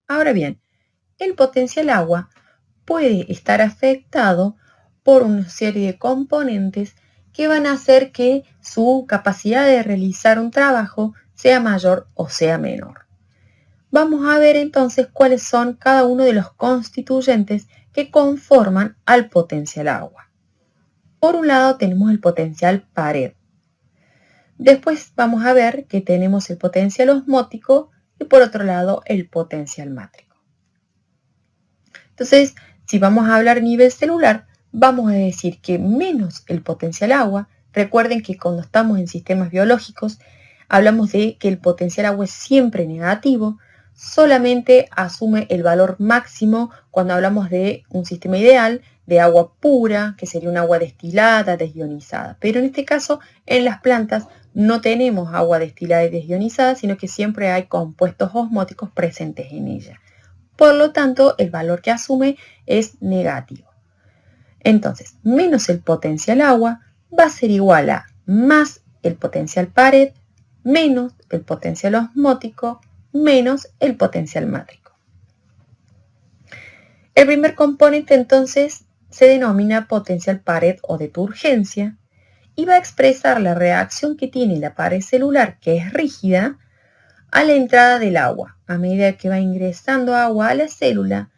Ahora bien, el potencial agua puede estar afectado por una serie de componentes que van a hacer que su capacidad de realizar un trabajo sea mayor o sea menor. Vamos a ver entonces cuáles son cada uno de los constituyentes que conforman al potencial agua. Por un lado tenemos el potencial pared. Después vamos a ver que tenemos el potencial osmótico y por otro lado el potencial mátrico. Entonces, si vamos a hablar a nivel celular, vamos a decir que menos el potencial agua. Recuerden que cuando estamos en sistemas biológicos, hablamos de que el potencial agua es siempre negativo, solamente asume el valor máximo cuando hablamos de un sistema ideal de agua pura, que sería un agua destilada, desionizada. Pero en este caso, en las plantas no tenemos agua destilada y desionizada, sino que siempre hay compuestos osmóticos presentes en ella. Por lo tanto, el valor que asume es negativo. Entonces, menos el potencial agua va a ser igual a más el potencial pared, menos el potencial osmótico, menos el potencial mátrico. El primer componente entonces se denomina potencial pared o de turgencia y va a expresar la reacción que tiene la pared celular, que es rígida, a la entrada del agua. A medida que va ingresando agua a la célula,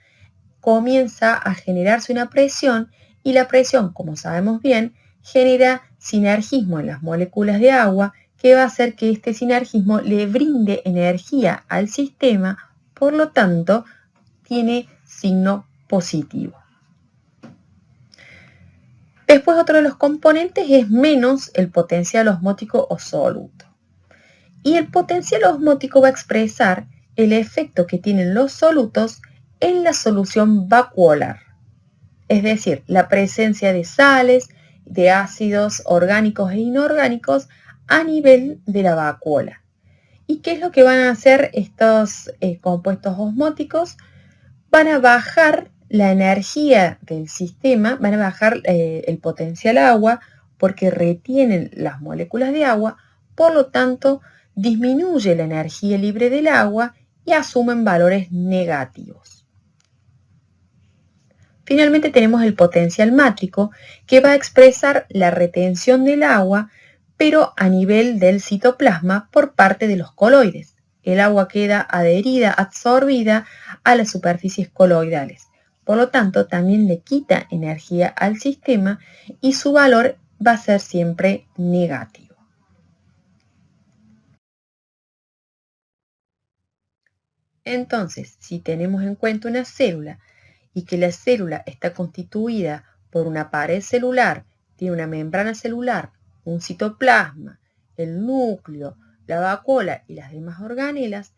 comienza a generarse una presión y la presión, como sabemos bien, genera sinergismo en las moléculas de agua que va a hacer que este sinergismo le brinde energía al sistema, por lo tanto, tiene signo positivo. Después otro de los componentes es menos el potencial osmótico o soluto. Y el potencial osmótico va a expresar el efecto que tienen los solutos en la solución vacuolar, es decir, la presencia de sales, de ácidos orgánicos e inorgánicos a nivel de la vacuola. ¿Y qué es lo que van a hacer estos compuestos osmóticos? Van a bajar la energía del sistema, van a bajar el potencial agua porque retienen las moléculas de agua, por lo tanto disminuye la energía libre del agua y asumen valores negativos. Finalmente tenemos el potencial mátrico, que va a expresar la retención del agua, pero a nivel del citoplasma por parte de los coloides. El agua queda adherida, absorbida a las superficies coloidales. Por lo tanto, también le quita energía al sistema y su valor va a ser siempre negativo. Entonces, si tenemos en cuenta una célula y que la célula está constituida por una pared celular, tiene una membrana celular, un citoplasma, el núcleo, la vacuola y las demás organelas,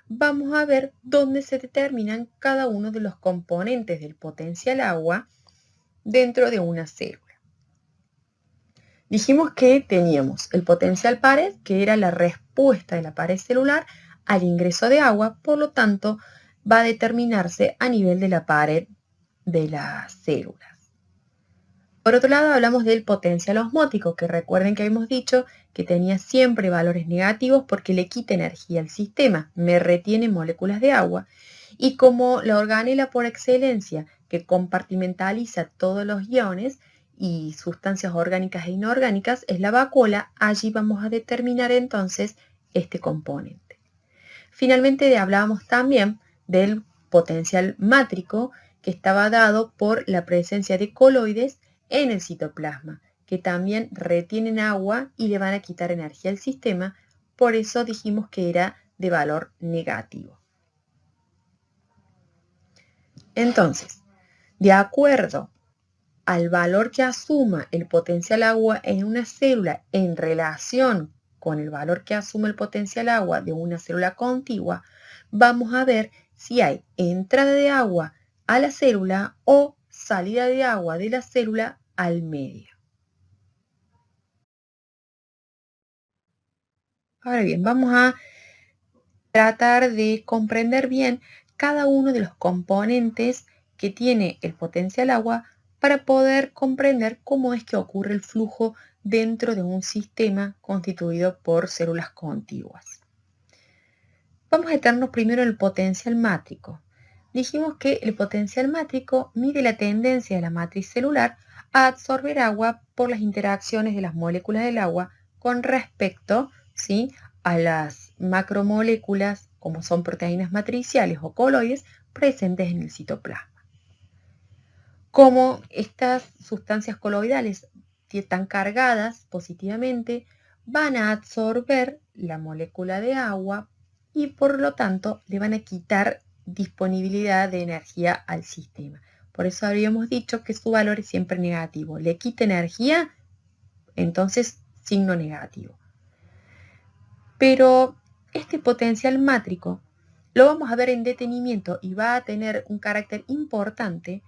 vamos a ver dónde se determinan cada uno de los componentes del potencial agua dentro de una célula. Dijimos que teníamos el potencial pared, que era la respuesta de la pared celular al ingreso de agua, por lo tanto, va a determinarse a nivel de la pared de las células. Por otro lado, hablamos del potencial osmótico, que recuerden que habíamos dicho que tenía siempre valores negativos porque le quita energía al sistema, me retiene moléculas de agua, y como la organela por excelencia que compartimentaliza todos los iones y sustancias orgánicas e inorgánicas es la vacuola, allí vamos a determinar entonces este componente. Finalmente hablábamos también del potencial mátrico, que estaba dado por la presencia de coloides en el citoplasma, que también retienen agua y le van a quitar energía al sistema, por eso dijimos que era de valor negativo. Entonces, de acuerdo al valor que asuma el potencial agua en una célula en relación con el valor que asume el potencial agua de una célula contigua, vamos a ver si hay entrada de agua a la célula o salida de agua de la célula al medio. Ahora bien, vamos a tratar de comprender bien cada uno de los componentes que tiene el potencial agua para poder comprender cómo es que ocurre el flujo dentro de un sistema constituido por células contiguas. Vamos a detenernos primero en el potencial mátrico. Dijimos que el potencial mátrico mide la tendencia de la matriz celular a absorber agua por las interacciones de las moléculas del agua con respecto, ¿sí?, a las macromoléculas, como son proteínas matriciales o coloides, presentes en el citoplasma. Como estas sustancias coloidales están cargadas positivamente, van a absorber la molécula de agua y por lo tanto le van a quitar disponibilidad de energía al sistema. Por eso habríamos dicho que su valor es siempre negativo. Le quita energía, entonces signo negativo. Pero este potencial mátrico lo vamos a ver en detenimiento y va a tener un carácter importante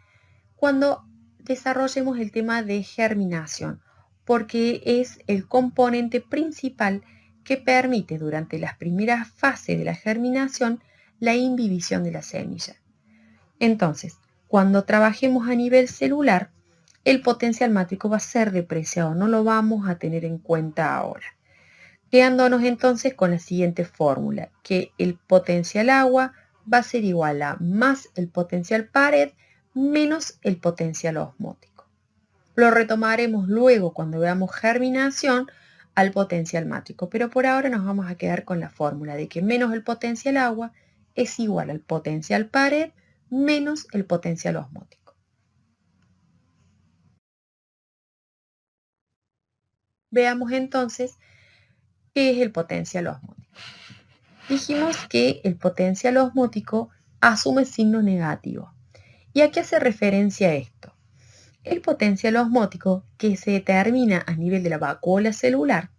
cuando desarrollemos el tema de germinación, porque es el componente principal que permite durante las primeras fases de la germinación la inhibición de la semilla. Entonces, cuando trabajemos a nivel celular, el potencial mátrico va a ser depreciado, no lo vamos a tener en cuenta ahora. Quedándonos entonces con la siguiente fórmula, que el potencial agua va a ser igual a más el potencial pared menos el potencial osmótico. Lo retomaremos luego cuando veamos germinación al potencial mátrico, pero por ahora nos vamos a quedar con la fórmula de que menos el potencial agua es igual al potencial pared menos el potencial osmótico. Veamos entonces qué es el potencial osmótico. Dijimos que el potencial osmótico asume signo negativo. ¿Y a qué hace referencia esto? El potencial osmótico, que se determina a nivel de la vacuola celular,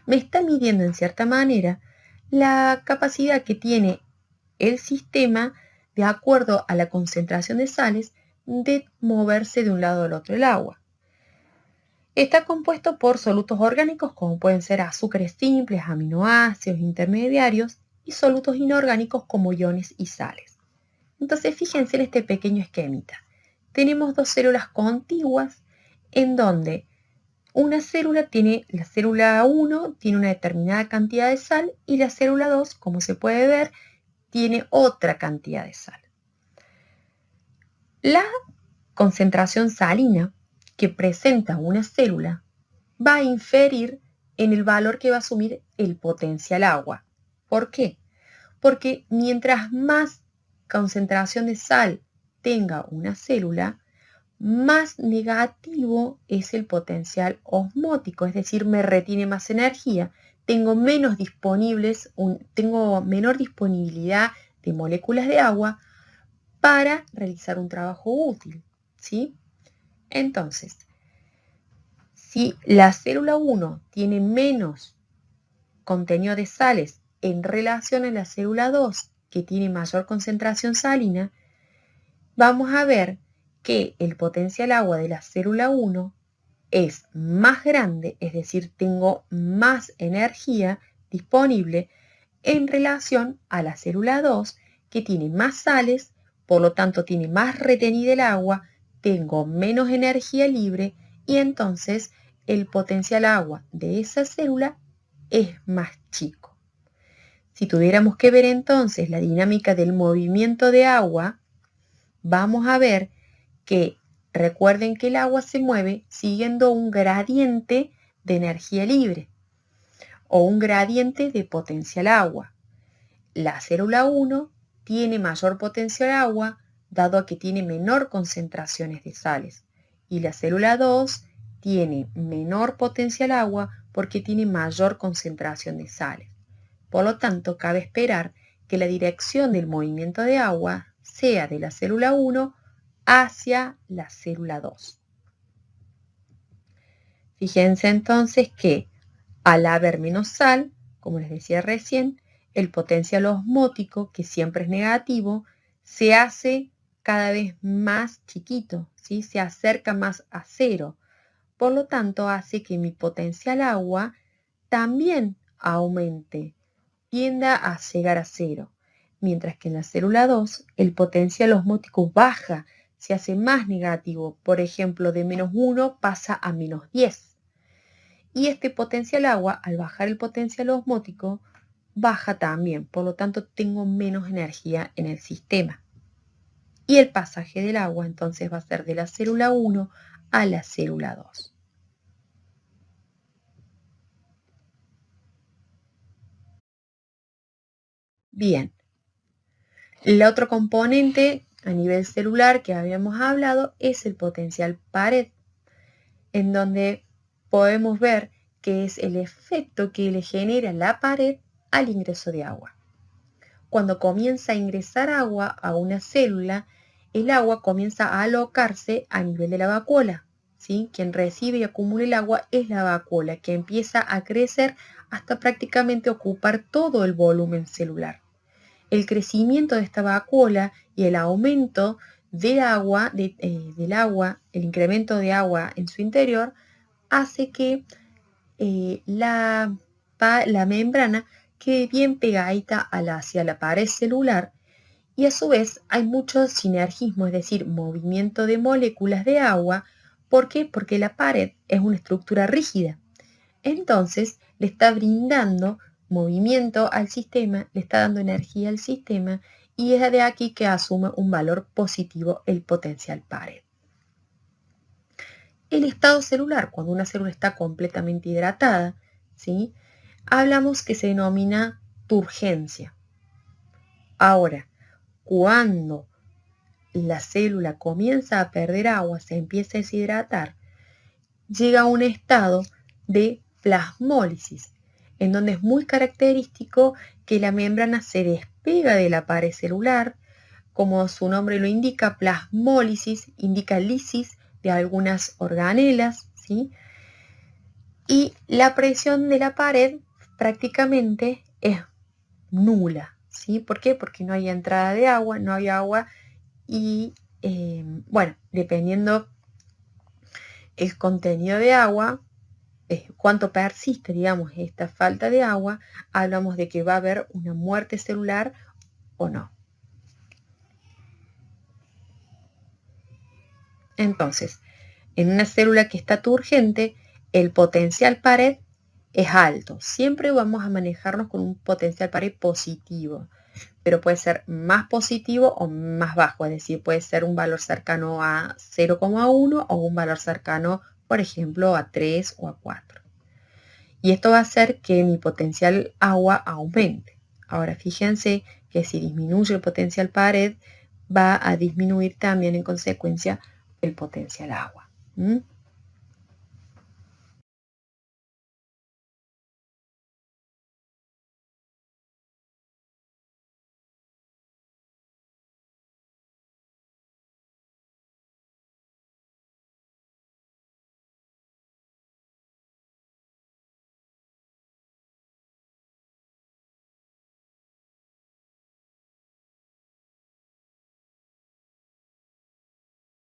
me está midiendo en cierta manera la capacidad que tiene el sistema, de acuerdo a la concentración de sales, de moverse de un lado al otro del agua. Está compuesto por solutos orgánicos como pueden ser azúcares simples, aminoácidos intermediarios y solutos inorgánicos como iones y sales. Entonces fíjense en este pequeño esquemita. Tenemos dos células contiguas en donde una célula tiene, la célula 1 tiene una determinada cantidad de sal y la célula 2, como se puede ver, tiene otra cantidad de sal. La concentración salina que presenta una célula va a inferir en el valor que va a asumir el potencial agua. ¿Por qué? Porque mientras más concentración de sal tenga una célula, más negativo es el potencial osmótico, es decir, me retiene más energía, tengo menor disponibilidad de moléculas de agua para realizar un trabajo útil, ¿sí? Entonces, si la célula 1 tiene menos contenido de sales en relación a la célula 2, que tiene mayor concentración salina, vamos a ver que el potencial agua de la célula 1 es más grande, es decir, tengo más energía disponible en relación a la célula 2, que tiene más sales, por lo tanto tiene más retenida el agua, tengo menos energía libre y entonces el potencial agua de esa célula es más chico. Si tuviéramos que ver entonces la dinámica del movimiento de agua, vamos a ver que recuerden que el agua se mueve siguiendo un gradiente de energía libre o un gradiente de potencial agua. La célula 1 tiene mayor potencial agua dado que tiene menor concentraciones de sales y la célula 2 tiene menor potencial agua porque tiene mayor concentración de sales. Por lo tanto, cabe esperar que la dirección del movimiento de agua sea de la célula 1 hacia la célula 2. Fíjense entonces que al haber menos sal, como les decía recién, el potencial osmótico, que siempre es negativo, se hace cada vez más chiquito, ¿sí? Se acerca más a cero. Por lo tanto, hace que mi potencial agua también aumente, tienda a llegar a cero. Mientras que en la célula 2, el potencial osmótico baja, se hace más negativo. Por ejemplo, de menos 1 pasa a menos 10. Y este potencial agua, al bajar el potencial osmótico, baja también, por lo tanto tengo menos energía en el sistema. Y el pasaje del agua entonces va a ser de la célula 1 a la célula 2. Bien, el otro componente a nivel celular que habíamos hablado es el potencial pared, en donde podemos ver que es el efecto que le genera la pared al ingreso de agua. Cuando comienza a ingresar agua a una célula, el agua comienza a alocarse a nivel de la vacuola, ¿sí? Quien recibe y acumula el agua es la vacuola, que empieza a crecer hasta prácticamente ocupar todo el volumen celular. El crecimiento de esta vacuola y el aumento del agua, el incremento de agua en su interior, hace que la membrana quede bien pegadita hacia la pared celular, y a su vez hay mucho sinergismo, es decir, movimiento de moléculas de agua. ¿Por qué? Porque la pared es una estructura rígida. Entonces le está brindando movimiento al sistema, le está dando energía al sistema, y es de aquí que asume un valor positivo el potencial pared. El estado celular, cuando una célula está completamente hidratada, ¿sí? Hablamos que se denomina turgencia. Ahora, cuando la célula comienza a perder agua, se empieza a deshidratar, llega a un estado de plasmólisis, en donde es muy característico que la membrana se despega de la pared celular. Como su nombre lo indica, plasmólisis indica lisis de algunas organelas, ¿sí? Y la presión de la pared prácticamente es nula, ¿sí? ¿Por qué? Porque no hay entrada de agua, no hay agua, y bueno, dependiendo el contenido de agua, cuánto persiste, digamos, esta falta de agua, hablamos de que va a haber una muerte celular o no. Entonces, en una célula que está turgente, el potencial pared es alto. Siempre vamos a manejarnos con un potencial pared positivo, pero puede ser más positivo o más bajo, es decir, puede ser un valor cercano a 0,1 o un valor cercano, por ejemplo, a 3 o a 4. Y esto va a hacer que mi potencial agua aumente. Ahora, fíjense que si disminuye el potencial pared, va a disminuir también en consecuencia el potencial agua.